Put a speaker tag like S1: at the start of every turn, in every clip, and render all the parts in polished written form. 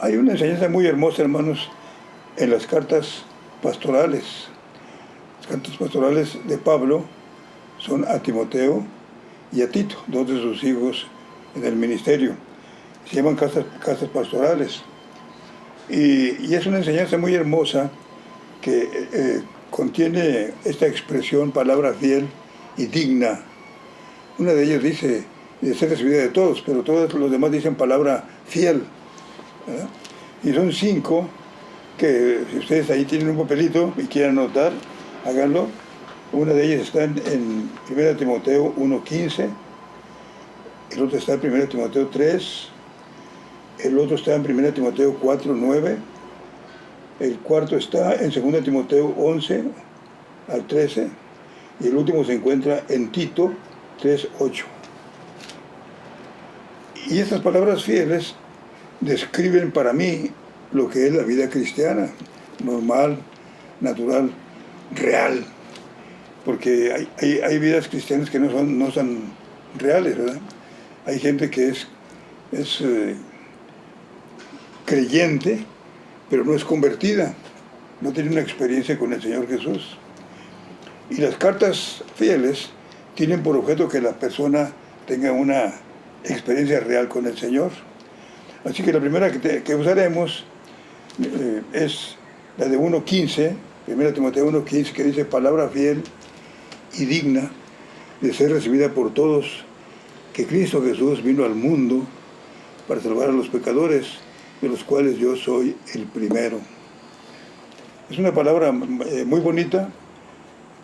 S1: Hay una enseñanza muy hermosa, hermanos, en las cartas pastorales. Las cartas pastorales de Pablo son a Timoteo y a Tito, dos de sus hijos en el ministerio. Se llaman cartas pastorales. Y es una enseñanza muy hermosa que contiene esta expresión, palabra fiel y digna. Una de ellas dice de ser recibida de todos, pero todos los demás dicen palabra fiel, ¿verdad? Y son 5 que, si ustedes ahí tienen un papelito y quieren anotar, háganlo. Una de ellas está en 1 Timoteo 1:15, el otro está en 1 Timoteo 3, el otro está en 1 Timoteo 4:9, el cuarto está en 2 Timoteo 11 al 13, y el último se encuentra en Tito 3:8. Y estas palabras fieles describen para mí lo que es la vida cristiana, normal, natural, real. Porque hay vidas cristianas que no son reales, ¿verdad? Hay gente que es creyente, pero no es convertida, no tiene una experiencia con el Señor Jesús. Y las cartas fieles tienen por objeto que la persona tenga una experiencia real con el Señor. Así que la primera que usaremos es la de 1:15, 1 Timoteo 1:15, que dice: palabra fiel y digna de ser recibida por todos, que Cristo Jesús vino al mundo para salvar a los pecadores, de los cuales yo soy el primero. Es una palabra muy bonita,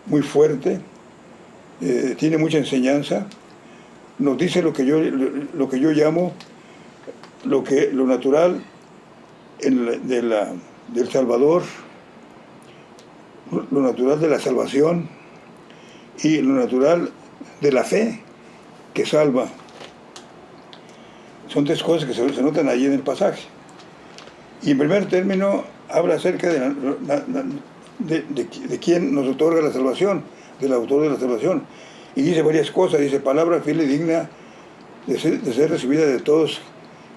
S1: muy fuerte, tiene mucha enseñanza, nos dice lo que yo llamo lo natural del Salvador, lo natural de la salvación y lo natural de la fe que salva. Son 3 cosas que se notan allí en el pasaje. Y en primer término habla acerca de quién nos otorga la salvación, del autor de la salvación. Y dice varias cosas, dice palabra fiel y digna de ser recibida de todos.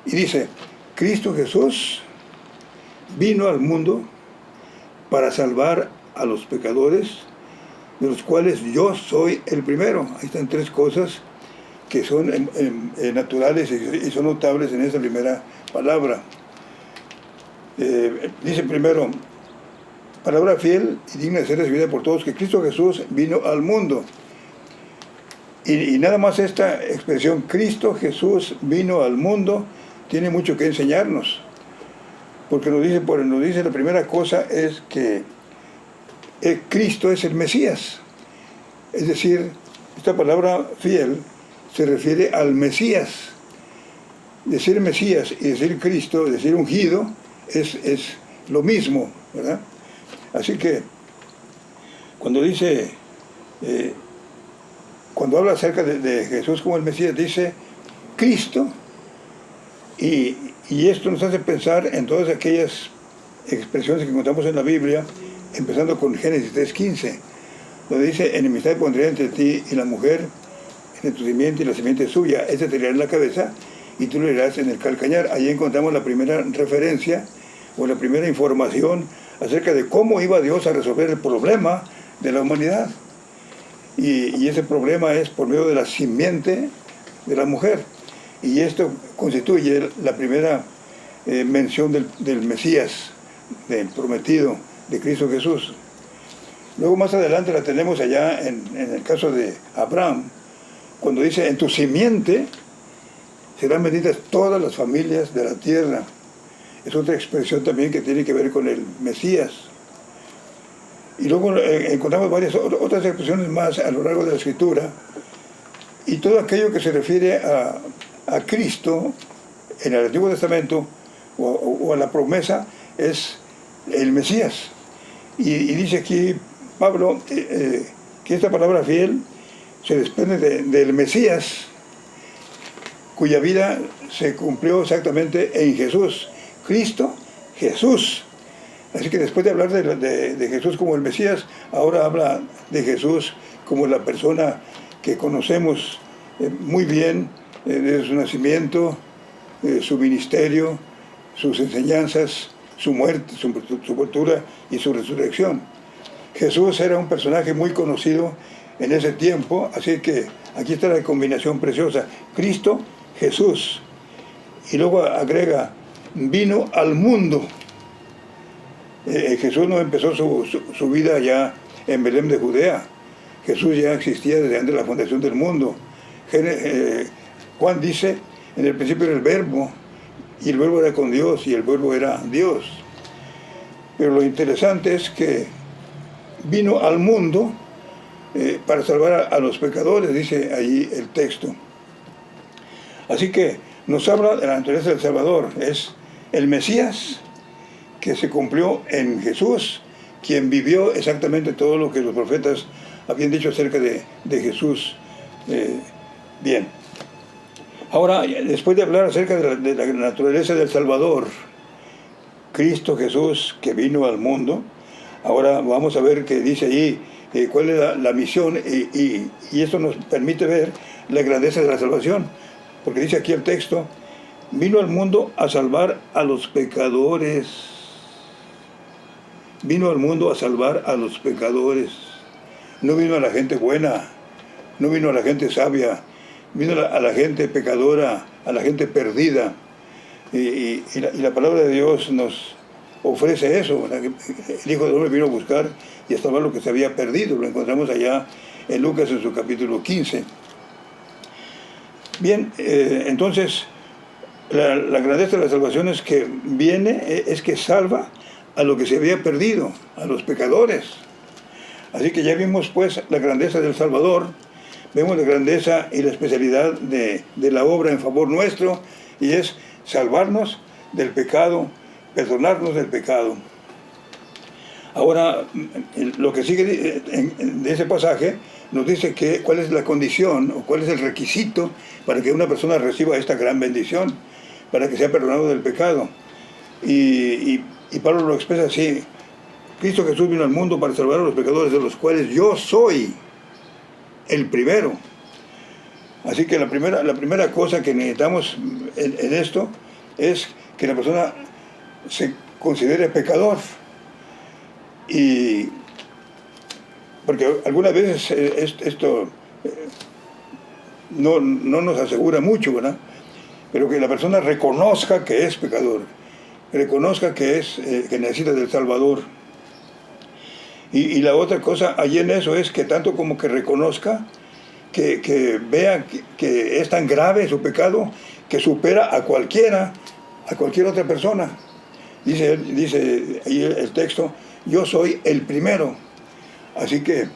S1: Y dice: Cristo Jesús vino al mundo para salvar a los pecadores, de los cuales yo soy el primero. Ahí están 3 cosas que son naturales y son notables en esa primera palabra. Dice primero, palabra fiel y digna de ser recibida por todos, que Cristo Jesús vino al mundo. Y nada más esta expresión, Cristo Jesús vino al mundo, tiene mucho que enseñarnos. Porque nos dice la primera cosa es que Cristo es el Mesías. Es decir, esta palabra fiel se refiere al Mesías. Decir Mesías y decir Cristo, decir ungido, es lo mismo, ¿verdad? Así que cuando dice, cuando habla acerca de Jesús como el Mesías, dice Cristo, y esto nos hace pensar en todas aquellas expresiones que encontramos en la Biblia, empezando con Génesis 3:15, donde dice: enemistad pondré entre ti y la mujer, entre tu simiente y la simiente suya, ese te herirá en la cabeza y tú le herirás en el calcañar. Ahí encontramos la primera referencia o la primera información acerca de cómo iba Dios a resolver el problema de la humanidad. Y ese problema es por medio de la simiente de la mujer. Y esto constituye la primera mención del Mesías, del prometido de Cristo Jesús. Luego más adelante la tenemos allá en el caso de Abraham, cuando dice: en tu simiente serán benditas todas las familias de la tierra. Es otra expresión también que tiene que ver con el Mesías. Y luego encontramos varias otras expresiones más a lo largo de la Escritura, y todo aquello que se refiere a Cristo en el Antiguo Testamento o a la promesa es el Mesías. Y dice aquí Pablo que esta palabra fiel se desprende del Mesías, cuya vida se cumplió exactamente en Jesús. Cristo, Jesús. Así que después de hablar de Jesús como el Mesías, ahora habla de Jesús como la persona que conocemos muy bien, desde su nacimiento, su ministerio, sus enseñanzas, su muerte, su sepultura y su resurrección. Jesús era un personaje muy conocido en ese tiempo, así que aquí está la combinación preciosa: Cristo, Jesús. Y luego agrega, vino al mundo. Jesús no empezó su vida ya en Belén de Judea. Jesús ya existía desde antes de la fundación del mundo. Juan dice, en el principio era el Verbo, y el Verbo era con Dios, y el Verbo era Dios. Pero lo interesante es que vino al mundo para salvar a los pecadores, dice allí el texto. Así que nos habla de la naturaleza del Salvador. Es el Mesías que se cumplió en Jesús, quien vivió exactamente todo lo que los profetas habían dicho acerca de Jesús. Bien. Ahora, después de hablar acerca de la naturaleza del Salvador, Cristo Jesús que vino al mundo, ahora vamos a ver qué dice allí, cuál es la misión, y esto nos permite ver la grandeza de la salvación, porque dice aquí el texto, vino al mundo a salvar a los pecadores. Vino al mundo a salvar a los pecadores. No vino a la gente buena, no vino a la gente sabia, vino a la gente pecadora, a la gente perdida. Y la palabra de Dios nos ofrece eso. El Hijo del Hombre vino a buscar y a salvar lo que se había perdido. Lo encontramos allá en Lucas en su capítulo 15. Bien, entonces, la grandeza de la salvación es que viene, es que salva a lo que se había perdido, a los pecadores. Así que ya vimos pues la grandeza del Salvador, vemos la grandeza y la especialidad de la obra en favor nuestro, y es salvarnos del pecado, perdonarnos del pecado. Ahora, lo que sigue de ese pasaje nos dice cuál es la condición o cuál es el requisito para que una persona reciba esta gran bendición, para que sea perdonado del pecado. Y Pablo lo expresa así: Cristo Jesús vino al mundo para salvar a los pecadores, de los cuales yo soy el primero. Así que la primera cosa que necesitamos en esto es que la persona se considere pecador. Y porque algunas veces esto no nos asegura mucho, ¿verdad? Pero que la persona reconozca que es pecador, reconozca que necesita del Salvador. Y la otra cosa allí en eso es que tanto como que reconozca, que vea que es tan grave su pecado que supera a cualquier otra persona. Dice ahí el texto, yo soy el primero. Así que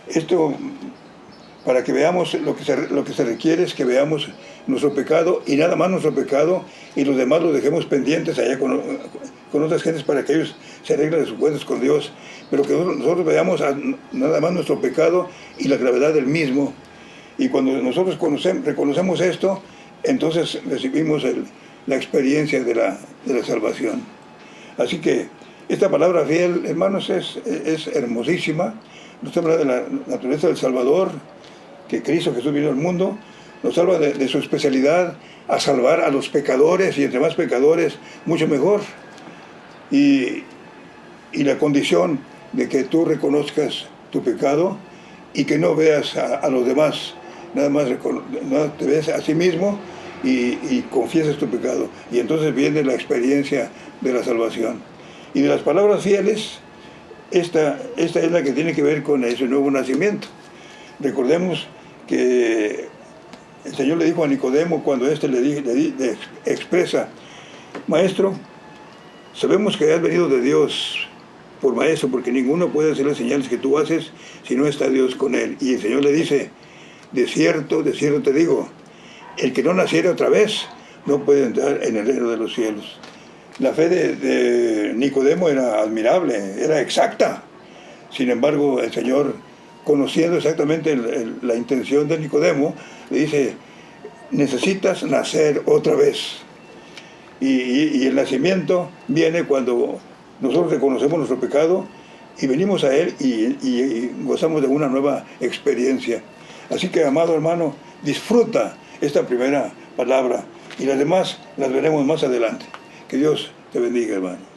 S1: esto, para que veamos lo que se requiere es que veamos nuestro pecado, y nada más nuestro pecado, y los demás los dejemos pendientes allá con otras gentes para que ellos se arreglen de sus cuentas con Dios, pero que nosotros veamos nada más nuestro pecado y la gravedad del mismo. Y cuando nosotros reconocemos esto, entonces recibimos la experiencia de la salvación. Así que esta palabra fiel, hermanos, es hermosísima. Nos habla de la naturaleza del Salvador, que Cristo Jesús vino al mundo, nos habla de su especialidad a salvar a los pecadores, y entre más pecadores, mucho mejor. Y la condición de que tú reconozcas tu pecado y que no veas a los demás, nada más te ves a sí mismo y confiesas tu pecado. Y entonces viene la experiencia de la salvación. Y de las palabras fieles, esta es la que tiene que ver con ese nuevo nacimiento. Recordemos que el Señor le dijo a Nicodemo, cuando éste le expresa: Maestro, sabemos que has venido de Dios por maestro, porque ninguno puede hacer las señales que tú haces si no está Dios con él. Y el Señor le dice: de cierto te digo, el que no naciera otra vez no puede entrar en el reino de los cielos. La fe de Nicodemo era admirable, era exacta. Sin embargo, el Señor, conociendo exactamente la intención de Nicodemo, le dice: necesitas nacer otra vez. Y el nacimiento viene cuando nosotros reconocemos nuestro pecado y venimos a Él y gozamos de una nueva experiencia. Así que, amado hermano, disfruta esta primera palabra, y las demás las veremos más adelante. Que Dios te bendiga, hermano.